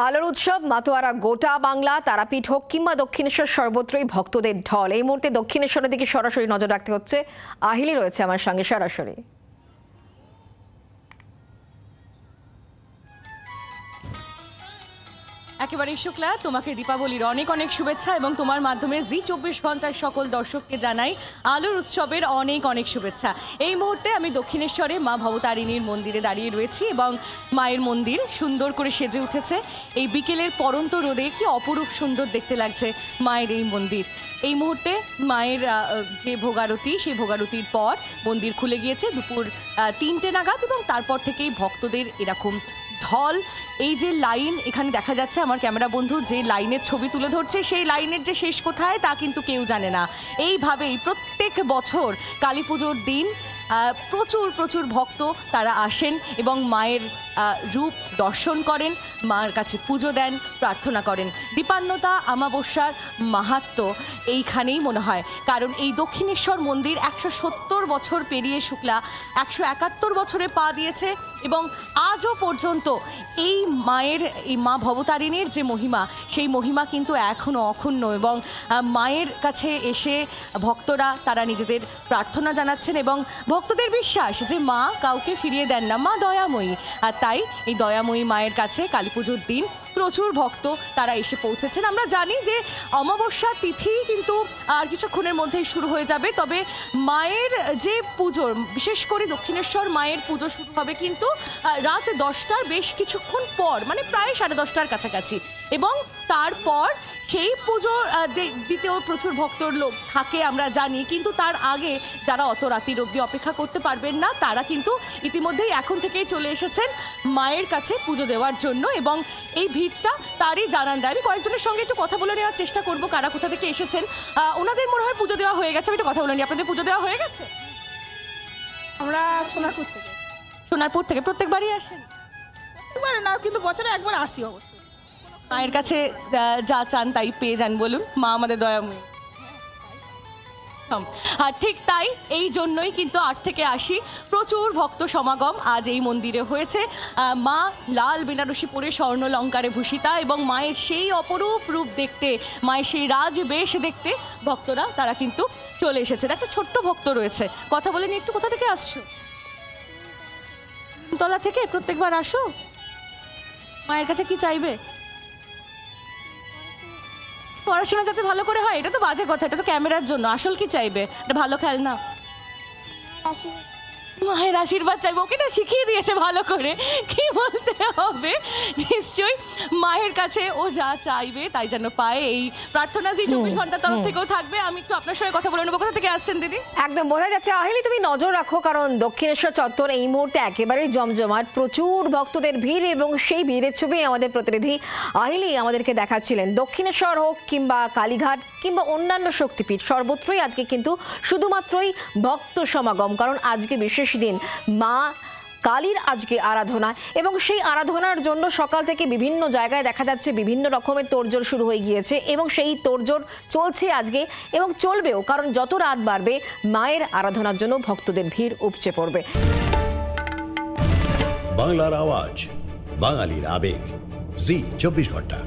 আলোর উৎসব মাতোয়ারা গোটা বাংলা, তারাপীঠ হোক কিংবা দক্ষিণেশ্বর, সর্বত্রই ভক্তদের ঢল। এই মুহূর্তে দক্ষিণেশ্বরের দিকে সরাসরি নজর রাখতে হচ্ছে। আহিলি রয়েছে আমার সঙ্গে সরাসরি। একেবারে শুক্লা, তোমাকে দীপাবলির অনেক অনেক শুভেচ্ছা এবং তোমার মাধ্যমে জি24 ঘন্টার সকল দর্শককে জানাই আলোর উৎসবের অনেক অনেক শুভেচ্ছা। এই মুহূর্তে আমি দক্ষিণেশ্বরে মা ভবতারিণীর মন্দিরে দাঁড়িয়ে রয়েছি এবং মায়ের মন্দির সুন্দর করে সেজে উঠেছে। এই বিকেলের পরন্ত রোদে কি অপরূপ সুন্দর দেখতে লাগছে মায়ের এই মন্দির। এই মুহূর্তে মায়ের যে ভোগারতি, সেই ভোগারতির পর মন্দির খুলে গিয়েছে দুপুর 3টে নাগাদ এবং তারপর থেকেই ভক্তদের এরকম ঢল। এই যে লাইন এখানে দেখা যাচ্ছে, আমার ক্যামেরা বন্ধু যে লাইনের ছবি তুলে ধরছে, সেই লাইনের যে শেষ কোথায় তা কিন্তু কেউ জানে না। এইভাবেই প্রত্যেক বছর কালী পুজোর দিন প্রচুর প্রচুর ভক্ত তারা আসেন এবং মায়ের রূপ দর্শন করেন, মার কাছে পুজো দেন, প্রার্থনা করেন। দীপান্নতা অমাবস্যার মাহাত্ম্য এইখানেই মনে হয়, কারণ এই দক্ষিণেশ্বর মন্দির 170 বছর পেরিয়ে শুক্লা 171 বছরে পা দিয়েছে এবং আজও পর্যন্ত এই মায়ের, এই মা ভবতারিণীর যে মহিমা, সেই মহিমা কিন্তু এখনও অক্ষুণ্ণ এবং মায়ের কাছে এসে ভক্তরা তারা নিজেদের প্রার্থনা জানাচ্ছেন এবং ভক্তদের বিশ্বাস যে মা কাউকে ফিরিয়ে দেন না, মা দয়াময়ী। আর তাই এই দয়াময়ী মায়ের কাছে কালী পুজোর দিন প্রচুর ভক্ত তারা এসে পৌঁছেছেন। আমরা জানি যে অমাবস্যার তিথি কিন্তু আর কিছুক্ষণের মধ্যেই শুরু হয়ে যাবে, তবে মায়ের যে পুজো, বিশেষ করে দক্ষিণেশ্বর মায়ের পুজো শুরু হবে কিন্তু রাত 10টার বেশ কিছুক্ষণ পর, মানে প্রায় 10:30টার কাছাকাছি। এবং তারপর সেই পুজো দিতেও প্রচুর ভক্তর লোক থাকে আমরা জানি, কিন্তু তার আগে যারা অত রাতির অবধি অপেক্ষা করতে পারবেন না, তারা কিন্তু ইতিমধ্যেই এখন থেকেই চলে এসেছেন মায়ের কাছে পুজো দেওয়ার জন্য এবং এই ভিড়টা তারই জানান দেয়। আমি কয়েকজনের সঙ্গে একটু কথা বলে নেওয়ার চেষ্টা করবো, কারা কোথা থেকে এসেছেন। ওনাদের মনে হয় পুজো দেওয়া হয়ে গেছে, আমি একটু কথা বলে নিই। আপনাদের পুজো দেওয়া হয়ে গেছে? আমরা সোনারপুর থেকে। সোনারপুর থেকে প্রত্যেকবারই আসেন? প্রত্যেকবার না, কিন্তু বছরে একবার আসি অবশ্যই। মায়ের কাছে যা চান তাই পেয়ে যান বলুন, মা আমাদের দয়াময়ী। আর ঠিক তাই, এই জন্যই কিন্তু 8 থেকে 80 প্রচুর ভক্ত সমাগম আজ এই মন্দিরে হয়েছে। মা লাল বেনারসি পরে স্বর্ণলঙ্কারে ভূষিতা এবং মায়ের সেই অপরূপ রূপ দেখতে, মায়ের সেই রাজবেশ দেখতে ভক্তরা তারা কিন্তু চলে এসেছেন। একটা ছোট্ট ভক্ত রয়েছে, কথা বলে নিয়ে একটু। কোথা থেকে আসছো? তলা থেকে। প্রত্যেকবার আসো? মায়ের কাছে কি চাইবে? পড়াশোনা যাতে ভালো করে হয়। এটা তো বাজে কথা, এটা তো ক্যামেরার জন্য। আসল কি চাইবে? এটা ভালো খেলনা, মায়ের আশীর্বাদ চাইবো। ওকে না শিখিয়ে দিয়েছে ভালো করে কি বলতে হবে। নিশ্চয়ই মায়ের কাছে ও যা চাইবে তাই যেন পায়, এই প্রার্থনা জি24 ঘন্টার তরফ থেকেও থাকবে। আমি একটু আপনার সঙ্গে কথা বলে নেবো। কোথা থেকে আসছেন দিদি? একদম বোঝা যাচ্ছে। আহিলি, তুমি নজর রাখো, কারণ দক্ষিণেশ্বর চত্বর এই মুহূর্তে একেবারেই জমজমাট, প্রচুর ভক্তদের ভিড় এবং সেই ভিড়ের ছবি আমাদের প্রতিনিধি আহিলি আমাদেরকে দেখাচ্ছিলেন। দক্ষিণেশ্বর হোক কিংবা কালীঘাট কিংবা অন্যান্য শক্তিপীঠ, সর্বত্রই আজকে কিন্তু শুধুমাত্রই ভক্ত সমাগম, কারণ আজকে বিশেষ দিন, মা কালীর আজকে আরাধনা এবং সেই আরাধনার জন্য সকাল থেকে বিভিন্ন জায়গায় দেখা যাচ্ছে বিভিন্ন রকমের তোড়জোড় শুরু হয়ে গিয়েছে এবং সেই তোড়জোড় চলছে আজকে এবং চলবেও, কারণ যত রাত বাড়বে মায়ের আরাধনার জন্য ভক্তদের ভিড় উপচে পড়বে। বাংলার আওয়াজ, বাঙালির আবেগ, জি24 ঘন্টা।